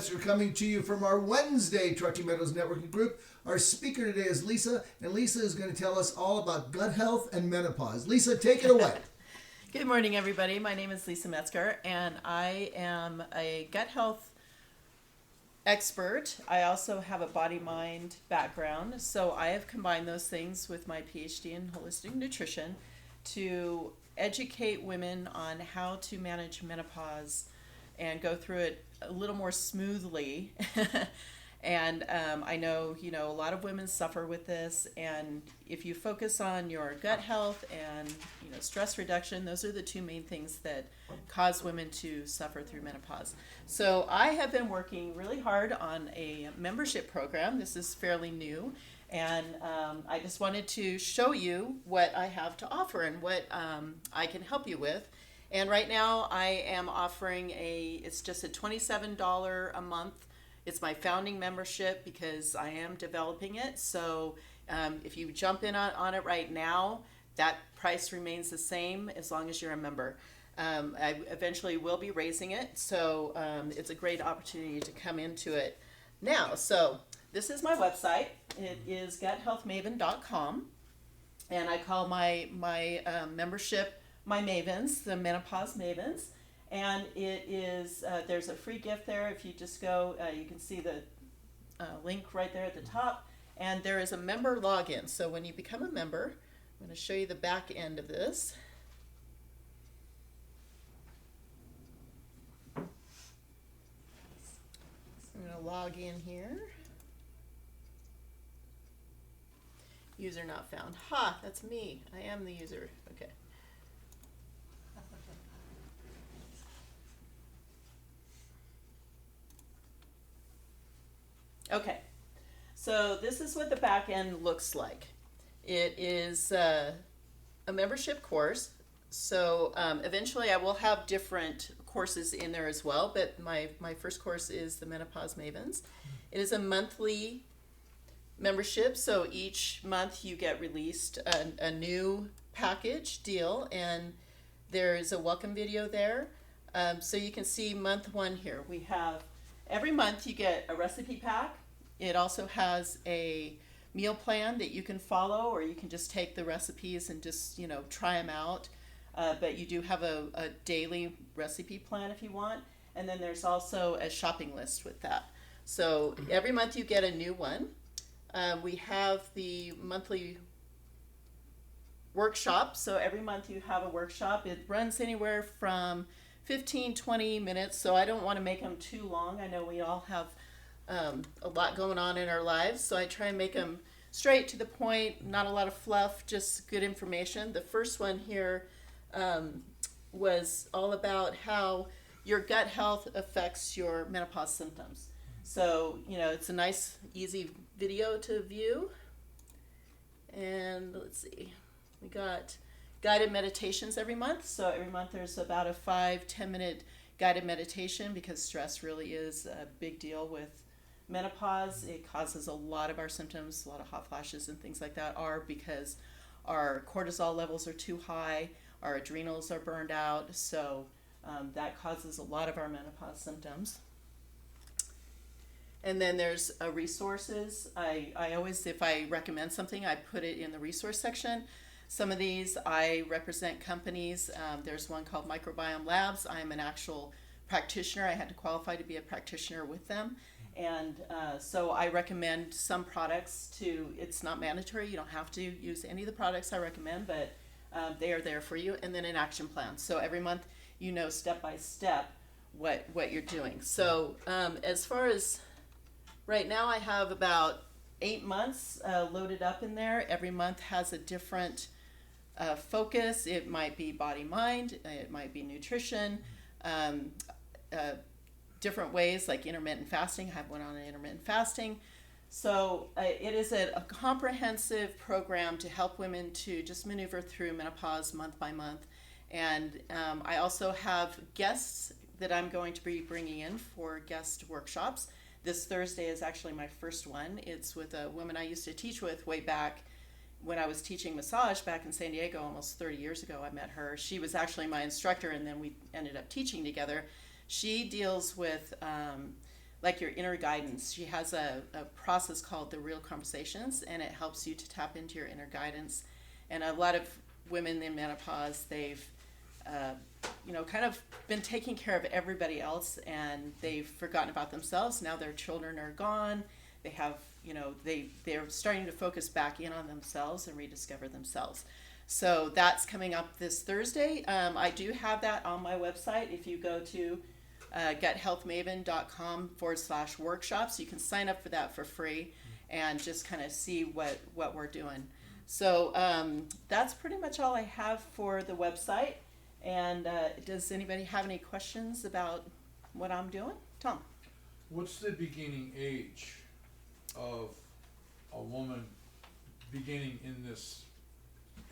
Metzger coming to you from our Wednesday Truckee Meadows Networking Group. Our speaker today is Lisa, and Lisa is going to tell us all about gut health and menopause. Lisa, take it away. Good morning, everybody. My name is Lisa Metzger, and I am a gut health expert. I also have a body-mind background, so I have combined those things with my PhD in holistic nutrition to educate women on how to manage menopause and go through it a little more smoothly. And I know, a lot of women suffer with this, and if you focus on your gut health and, stress reduction, those are the two main things that cause women to suffer through menopause. So I have been working really hard on a membership program. This is fairly new, and I just wanted to show you what I have to offer and what I can help you with. And right now I am offering it's just a $27 a month. It's my founding membership because I am developing it. So if you jump in on it right now, that price remains the same as long as you're a member. I eventually will be raising it. So it's a great opportunity to come into it now. So this is my website. It is guthealthmaven.com. And I call my membership my Mavens, the Menopause Mavens. And it is, there's a free gift there. If you just go, you can see the link right there at the top. And there is a member login. So when you become a member, I'm going to show you the back end of this. I'm going to log in here. User not found. Ha, that's me. I am the user. Okay. Okay, so this is what the back end looks like. It is a membership course, so eventually I will have different courses in there as well, but my first course is the Menopause Mavens. It is a monthly membership, so each month you get released a new package deal, and there is a welcome video there. So you can see month one here. We have every month you get a recipe pack. It also has a meal plan that you can follow, or you can just take the recipes and just, try them out. But you do have a daily recipe plan if you want. And then there's also a shopping list with that. So every month you get a new one. We have the monthly workshop. So every month you have a workshop. It runs anywhere from 15-20 minutes, so I don't want to make them too long. I know we all have a lot going on in our lives, so I try and make them straight to the point, not a lot of fluff, just good information. The first one here was all about how your gut health affects your menopause symptoms. So, it's a nice, easy video to view. And let's see, we got guided meditations every month. So every month there's about a 5-10 minute guided meditation, because stress really is a big deal with menopause. It causes a lot of our symptoms, a lot of hot flashes and things like that are because our cortisol levels are too high, our adrenals are burned out, so that causes a lot of our menopause symptoms. And then there's resources. I always, if I recommend something, I put it in the resource section. Some of these I represent companies. There's one called Microbiome Labs. I'm an actual practitioner. I had to qualify to be a practitioner with them. And so I recommend some products it's not mandatory. You don't have to use any of the products I recommend, but they are there for you. And then an action plan. So every month step by step what you're doing. So as far as right now, I have about 8 months loaded up in there. Every month has a different focus. It might be body mind, it might be nutrition, different ways like intermittent fasting. I have one on intermittent fasting. So it is a comprehensive program to help women to just maneuver through menopause month by month. And I also have guests that I'm going to be bringing in for guest workshops. This Thursday is actually my first one. It's with a woman I used to teach with way back when I was teaching massage back in San Diego almost 30 years ago. I met her. She was actually my instructor, and then we ended up teaching together. She deals with like your inner guidance. She has a process called the Real Conversations, and it helps you to tap into your inner guidance. And a lot of women in menopause, they've kind of been taking care of everybody else, and they've forgotten about themselves. Now their children are gone. They have, they're starting to focus back in on themselves and rediscover themselves. So that's coming up this Thursday. I do have that on my website. If you go to guthealthmaven.com/workshops, you can sign up for that for free and just kind of see what we're doing. So that's pretty much all I have for the website. And does anybody have any questions about what I'm doing? Tom? What's the beginning age of a woman beginning in this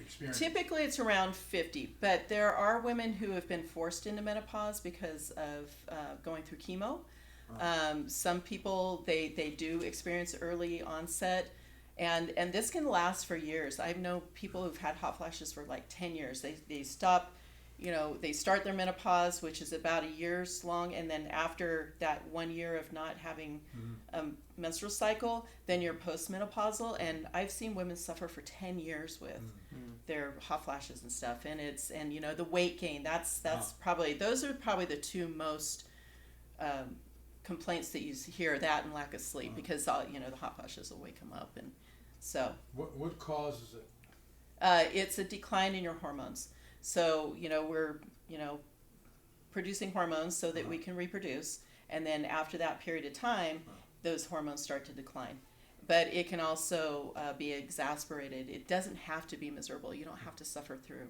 experience? Typically it's around 50, but there are women who have been forced into menopause because of going through chemo. Some people, they do experience early onset, and this can last for years. I know people who've had hot flashes for like 10 years. They stop, they start their menopause, which is about a year's long, and then after that 1 year of not having a menstrual cycle, then you're postmenopausal. And I've seen women suffer for 10 years with their hot flashes and stuff. And the weight gain, those are probably the two most complaints that you hear, that and lack of sleep, because the hot flashes will wake them up. And so what causes it? it's a decline in your hormones. So, we're, producing hormones so that we can reproduce. And then after that period of time, those hormones start to decline. But it can also be exasperated. It doesn't have to be miserable. You don't have to suffer through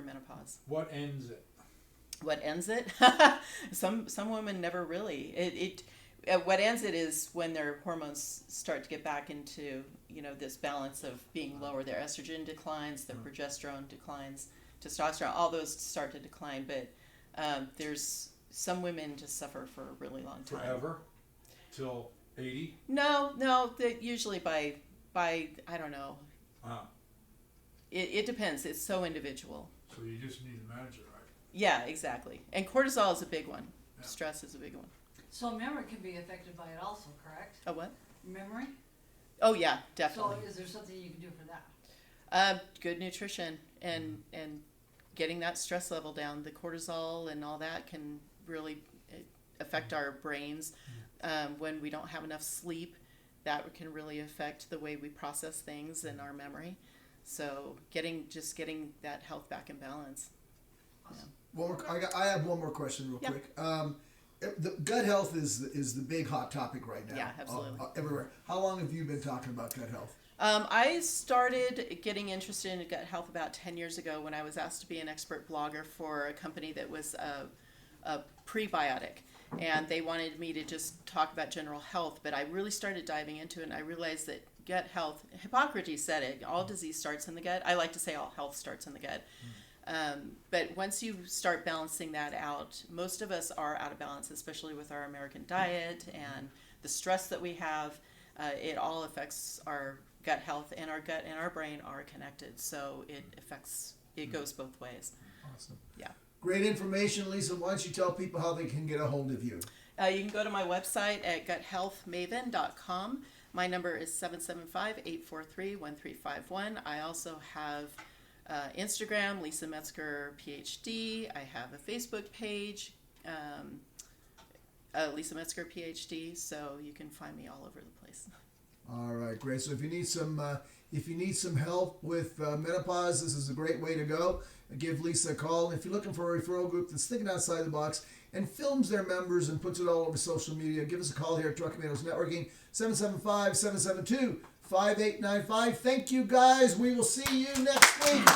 menopause. What ends it? What ends it? Some women never really. What ends it is when their hormones start to get back into this balance of being lower. Their estrogen declines, their progesterone declines, testosterone. All those start to decline. But there's some women just suffer for a really long time. Forever? Till 80? No. Usually by I don't know. It depends. It's so individual. So you just need to manage it right. Yeah, exactly. And cortisol is a big one. Yeah. Stress is a big one. So memory can be affected by it also, correct? A what? Memory? Oh yeah, definitely. So is there something you can do for that? Good nutrition and getting that stress level down. The cortisol and all that can really affect our brains. When we don't have enough sleep, that can really affect the way we process things and our memory. So getting that health back in balance. Awesome. Well, I have one more question real quick. The gut health is the big hot topic right now. Yeah, absolutely. Everywhere. How long have you been talking about gut health? I started getting interested in gut health about 10 years ago when I was asked to be an expert blogger for a company that was a prebiotic. And they wanted me to just talk about general health, but I really started diving into it, and I realized that gut health, Hippocrates said it, all disease starts in the gut. I like to say all health starts in the gut. But once you start balancing that out, most of us are out of balance, especially with our American diet and the stress that we have. It all affects our gut health, and our gut and our brain are connected. So it goes both ways. Awesome. Yeah. Great information, Lisa. Why don't you tell people how they can get a hold of you? You can go to my website at guthealthmaven.com. My number is 775-843-1351. I also have Instagram, Lisa Metzger, PhD. I have a Facebook page, Lisa Metzger, PhD. So you can find me all over the place. All right, great. So if you need some help with menopause, this is a great way to go. Give Lisa a call. If you're looking for a referral group that's thinking outside the box and films their members and puts it all over social media, give us a call here at Trucking Meadows Networking, 775-772-5895. Thank you, guys. We will see you next week.